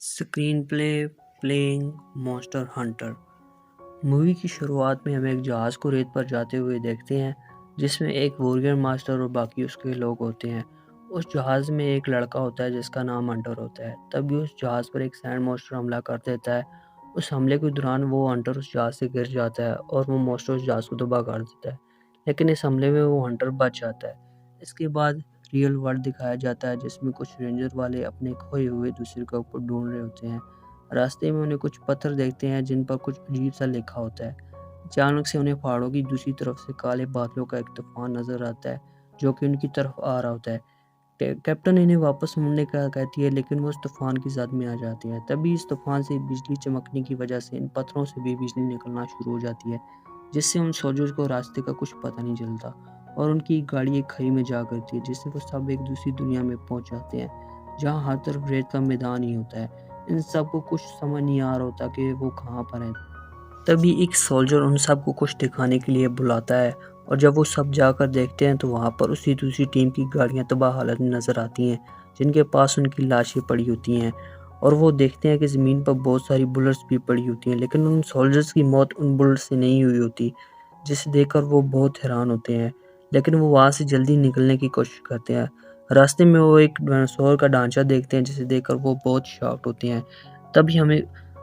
Screen play playing monster Hunter. Movie की शुरुआत में हम एक जहाज़ को रेत पर जाते हुए देखते हैं जिसमें एक वॉरियर मास्टर और बाकी उसके लोग होते हैं। उस जहाज़ में एक लड़का होता है जिसका नाम हंटर होता है। तभी उस जहाज़ पर एक सैंड मॉन्स्टर हमला कर देता है। उस हमले के दौरान वो हंटर उस जहाज़ से गिर जाता है और वो मॉन्स्टर उस जहाज़ को तबाह कर देता है, लेकिन इस हमले में वो हंटर बच जाता है। इसके बाद रियल वर्ल्ड दिखाया जाता है जिसमें कुछ रेंजर वाले अपने खोए हुए दूसरे को ढूंढ रहे होते हैं। रास्ते में उन्हें कुछ पत्थर देखते हैं जिन पर कुछ अजीब सा लिखा होता है। अचानक से उन्हें पहाड़ों की दूसरी तरफ से काले बादलों का एक तूफान नजर आता है जो कि उनकी तरफ आ रहा होता है। कैप्टन इन्हें वापस मुड़ने का कहती है, लेकिन वो उस तूफान की जद में आ जाती है। तभी इस तूफान से बिजली चमकने की वजह से इन पत्थरों से भी बिजली निकलना शुरू हो जाती है, जिससे उन सोल्जर्स को रास्ते का कुछ पता नहीं चलता और उनकी गाड़ी एक खई में जा करती है, जिससे वो सब एक दूसरी दुनिया में पहुंच जाते हैं जहां हर तरफ रेत का मैदान ही होता है। इन सबको कुछ समझ नहीं आ रहा होता कि वो कहाँ पर हैं। तभी एक सोल्जर उन सबको कुछ दिखाने के लिए बुलाता है और जब वो सब जाकर देखते हैं तो वहाँ पर उसी दूसरी टीम की गाड़ियाँ तबाह हालत में नज़र आती हैं जिनके पास उनकी लाशें पड़ी होती हैं। और वो देखते हैं कि ज़मीन पर बहुत सारी बुलेट्स भी पड़ी होती हैं, लेकिन उन सोल्जर्स की मौत उन बुलेट से नहीं हुई होती, जिसे देखकर वो बहुत हैरान होते हैं। लेकिन वो वहाँ से जल्दी निकलने की कोशिश करते हैं। रास्ते में वो एक डायनासोर का ढांचा देखते हैं जिसे देखकर वो बहुत शॉक्ड होते हैं। तभी हमें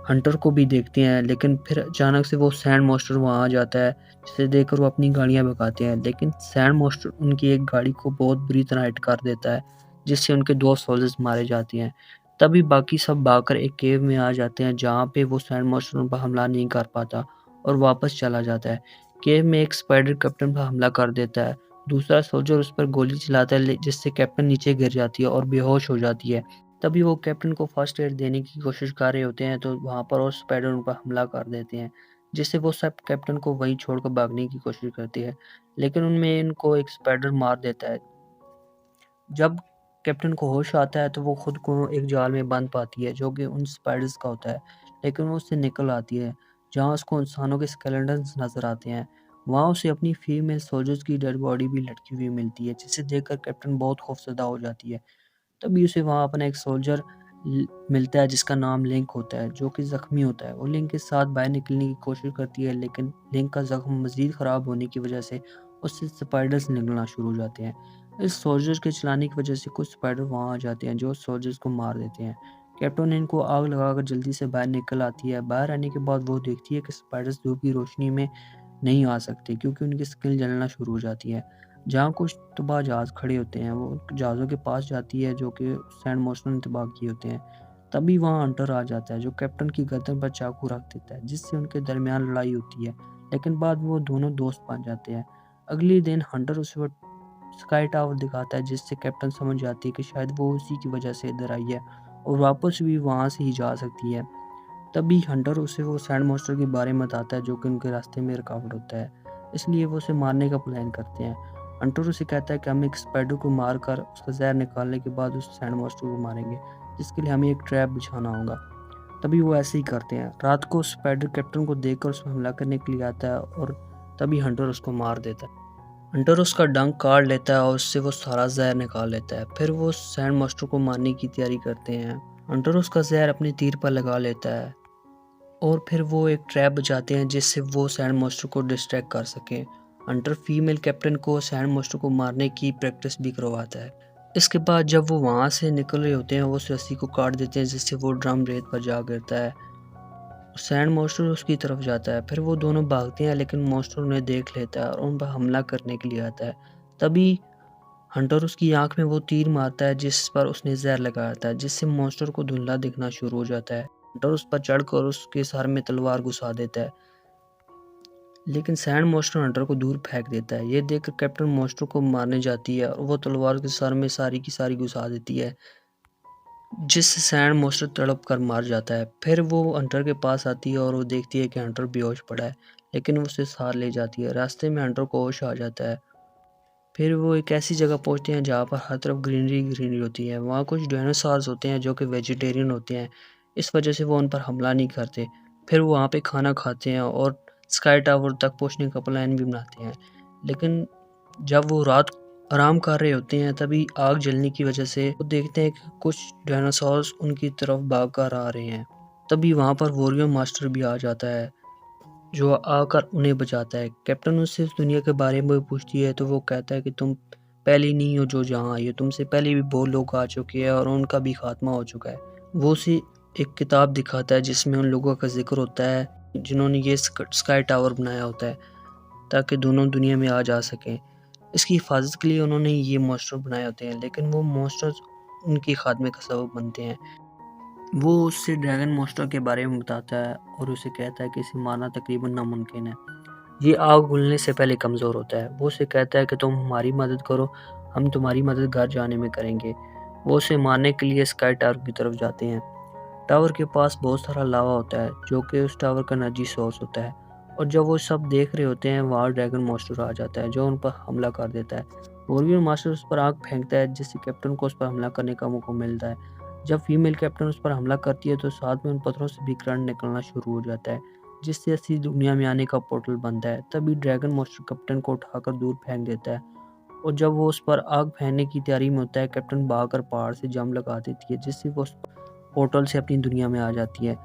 हंटर को भी देखते हैं, लेकिन फिर अचानक से वो सैंड मॉन्स्टर वहाँ आ जाता है जिसे देखकर वो अपनी गाड़ियाँ भगाते हैं, लेकिन सैंड मॉन्स्टर उनकी एक गाड़ी को बहुत बुरी तरह हिट कर देता है जिससे उनके 2 सोल्जर्स मारे जाते हैं। तभी बाकी सब भागकर एक केव में आ जाते हैं जहाँ पे वो सैंड मॉन्स्टर उन पर हमला नहीं कर पाता और वापस चला जाता है। केव में एक स्पाइडर कैप्टन पर हमला कर देता है। दूसरा सोल्जर उस पर गोली चलाता है जिससे कैप्टन नीचे गिर जाती है और बेहोश हो जाती है। तभी वो कैप्टन को फर्स्ट एड देने की कोशिश कर रहे होते हैं तो वहाँ पर और स्पाइडर उन पर हमला कर देते हैं, जिससे वो सब कैप्टन को वहीं छोड़कर भागने की कोशिश करती है, लेकिन उनमें इनको एक स्पाइडर मार देता है। जब कैप्टन को होश आता है तो वो खुद को एक जाल में बांध पाती है जो कि उन स्पाइडर्स का होता है, लेकिन वो उससे निकल आती है जहाँ उसको इंसानों के स्केलेटन्स नजर आते हैं। वहाँ उसे अपनी फीमेल सोल्जर्स की डेड बॉडी भी लटकी हुई मिलती है, जिसे देखकर कैप्टन बहुत खौफजदा हो जाती है। तभी उसे वहाँ अपना एक सोल्जर मिलता है जिसका नाम लिंक होता है, जो कि ज़ख्मी होता है। वो लिंक के साथ बाहर निकलने की कोशिश करती है, लेकिन लिंक का ज़ख्म मज़ीद ख़राब होने की वजह से उससे स्पाइडर्स निकलना शुरू हो जाते हैं। इस सोल्जर्स के चलाने की वजह से कुछ स्पाइडर वहाँ आ जाते हैं जो सोल्जर्स को मार देते हैं। कैप्टन इनको आग लगाकर जल्दी से बाहर निकल आती है। बाहर आने के बाद वो देखती है कि स्पाइडर्स धूप की रोशनी में नहीं आ सकते क्योंकि उनकी स्किन जलना शुरू हो जाती है। जहाँ कुछ तबाह जहाज़ खड़े होते हैं, वो जहाज़ों के पास जाती है जो कि सैंड मॉन्स्टर ने तबाह किए होते हैं। तभी वहाँ हंटर आ जाता है जो कैप्टन की गर्दन पर चाकू रख देता है, जिससे उनके दरमियान लड़ाई होती है, लेकिन बाद में वो दोनों दोस्त बन जाते हैं। अगले दिन हंटर उसे स्काई टावर दिखाता है जिससे कैप्टन समझ जाती है कि शायद वो उसी की वजह से इधर आई है और वापस भी वहाँ से ही जा सकती है। तभी हंटर उसे वो सैंड मॉन्स्टर के बारे में बताता है जो कि उनके रास्ते में रुकावट होता है, इसलिए वो उसे मारने का प्लान करते हैं। हंटर उसे कहता है कि हम एक स्पाइडर को मारकर उसका जहर निकालने के बाद उस सैंड मॉन्स्टर को मारेंगे, जिसके लिए हमें एक ट्रैप बिछाना होगा। तभी वो ऐसे ही करते हैं। रात को स्पाइडर कैप्टन को देखकर उस पर हमला करने के लिए आता है और तभी हंटर उसको मार देता है। हंटर उसका डंक काट लेता है और उससे वो सारा जहर निकाल लेता है। फिर वो सैंड मॉन्स्टर को मारने की तैयारी करते हैं। हंटर उसका जहर अपने तीर पर लगा लेता है और फिर वो एक ट्रैप बचाते हैं जिससे वो सैंड मॉन्स्टर को डिस्ट्रैक्ट कर सकें। हंटर फीमेल कैप्टन को सैंड मॉन्स्टर को मारने की प्रैक्टिस भी करवाता है। इसके बाद जब वो वहाँ से निकल रहे होते हैं वो उस रस्सी को काट देते हैं जिससे वो ड्रम रेत पर जा गिरता है। सैंड मॉन्स्टर उसकी तरफ जाता है। फिर वो दोनों भागते हैं, लेकिन मॉन्स्टर उन्हें देख लेता है और उन पर हमला करने के लिए आता है। तभी हंटर उसकी आंख में वो तीर मारता है जिस पर उसने जहर लगाया था, जिससे मॉन्स्टर को धुंधला दिखना शुरू हो जाता है। हंटर उस पर चढ़कर उसके सर में तलवार घुसा देता है, लेकिन सैंड मॉन्स्टर हंटर को दूर फेंक देता है। ये देखकर कैप्टन मॉन्स्टर को मारने जाती है और वो तलवार उसके सर में सारी की सारी घुसा देती है, जिससे सैंड मॉन्स्टर तड़प कर मार जाता है। फिर वो हंटर के पास आती है और वो देखती है कि हंटर बेहोश पड़ा है, लेकिन वो उसे साथ ले जाती है। रास्ते में हंटर को होश आ जाता है। फिर वो एक ऐसी जगह पहुंचते हैं जहाँ पर हर तरफ ग्रीनरी ग्रीनरी होती है। वहाँ कुछ डायनासोर्स होते हैं जो कि वेजिटेरियन होते हैं, इस वजह से वो उन पर हमला नहीं करते। फिर वो वहाँ पे खाना खाते हैं और स्काई टावर तक पहुँचने का प्लान भी बनाते हैं, लेकिन जब वो रात आराम कर रहे होते हैं, तभी आग जलने की वजह से वो देखते हैं कि कुछ डायनासोर्स उनकी तरफ भाग कर आ रहे हैं। तभी वहाँ पर वॉरियर मास्टर भी आ जाता है, जो आकर उन्हें बचाता है। कैप्टन उससे इस दुनिया के बारे में पूछती है तो वो कहता है कि तुम पहले नहीं हो जो यहाँ आई हो, तुमसे पहले भी बहुत लोग आ चुके हैं और उनका भी खात्मा हो चुका है। वो उसे एक किताब दिखाता है जिसमें उन लोगों का जिक्र होता है जिन्होंने ये स्काई टावर बनाया होता है ताकि दोनों दुनिया में आ जा सकें। इसकी हिफाजत के लिए उन्होंने ये मॉन्स्टर बनाए होते हैं, लेकिन वो मॉन्स्टर्स उनके खात्मे का सबब बनते हैं। वो उससे ड्रैगन मॉन्स्टर के बारे में बताता है और उसे कहता है कि इसे मारना तकरीबन नामुमकिन है। ये आग उगलने से पहले कमज़ोर होता है। वो उसे कहता है कि तुम हमारी मदद करो, हम तुम्हारी मदद घर जाने में करेंगे। वो उसे मारने के लिए स्काई टावर की तरफ जाते हैं। टावर के पास बहुत सारा लावा होता है जो कि उस टावर का एनर्जी सोर्स होता है, और जब वो सब देख रहे होते हैं वहाँ ड्रैगन मास्टर आ जाता है जो उन पर हमला कर देता है। वॉरियर मास्टर उस पर आग फेंकता है जिससे कैप्टन को उस पर हमला करने का मौका मिलता है। जब फीमेल कैप्टन उस पर हमला करती है तो साथ में उन पत्थरों से भी करंट निकलना शुरू हो जाता है जिससे असली दुनिया में आने का पोर्टल बनता है। तभी ड्रैगन मास्टर कैप्टन को उठाकर दूर फेंक देता है, और जब वो उस पर आग फेंकने की तैयारी में होता है कैप्टन भागकर पहाड़ से जंप लगा देती है जिससे वो पोर्टल से अपनी दुनिया में आ जाती है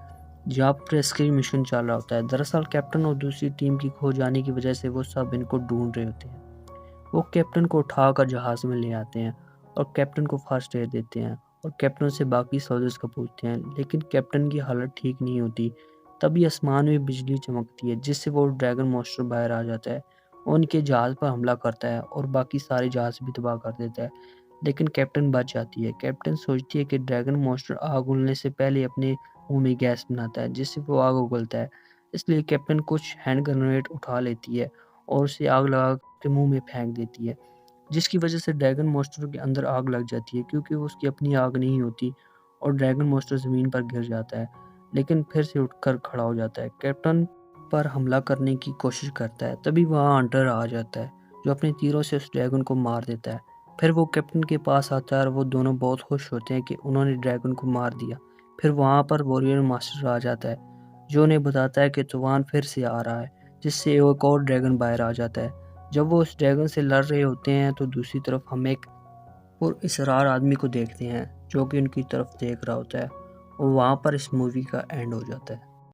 जहाँ पर रेस्क्यू मिशन चल रहा होता है। दरअसल कैप्टन और दूसरी टीम की खो जाने की वजह से वो सब इनको ढूंढ रहे होते हैं। वो कैप्टन को उठाकर जहाज में ले आते हैं और कैप्टन को फर्स्ट एड देते हैं और कैप्टन से बाकी सोल्जर्स का पूछते हैं, लेकिन कैप्टन की हालत ठीक नहीं होती। तभी आसमान में बिजली चमकती है जिससे वो ड्रैगन मॉन्स्टर बाहर आ जाता है और उनके जहाज पर हमला करता है और बाकी सारे जहाज भी तबाह कर देता है, लेकिन कैप्टन बच जाती है। कैप्टन सोचती है कि ड्रैगन मॉन्स्टर आग उगलने से पहले अपने मुंह में गैस बनाता है जिससे वो आग उगलता है, इसलिए कैप्टन कुछ हैंड ग्रेनेड उठा लेती है और उसे आग लगा के मुंह में फेंक देती है, जिसकी वजह से ड्रैगन मॉन्स्टर के अंदर आग लग जाती है क्योंकि वो उसकी अपनी आग नहीं होती, और ड्रैगन मॉन्स्टर ज़मीन पर गिर जाता है लेकिन फिर से उठकर खड़ा हो जाता है। कैप्टन पर हमला करने की कोशिश करता है, तभी वहाँ हंटर आ जाता है जो अपने तीरों से उस ड्रैगन को मार देता है। फिर वो कैप्टन के पास आता है और वो दोनों बहुत खुश होते हैं कि उन्होंने ड्रैगन को मार दिया। फिर वहाँ पर वॉरियर मास्टर आ जाता है जो उन्हें बताता है कि तूफान फिर से आ रहा है, जिससे एक और ड्रैगन बाहर आ जाता है। जब वो उस ड्रैगन से लड़ रहे होते हैं तो दूसरी तरफ हम एक पुरअसरार आदमी को देखते हैं जो कि उनकी तरफ देख रहा होता है, और वहाँ पर इस मूवी का एंड हो जाता है।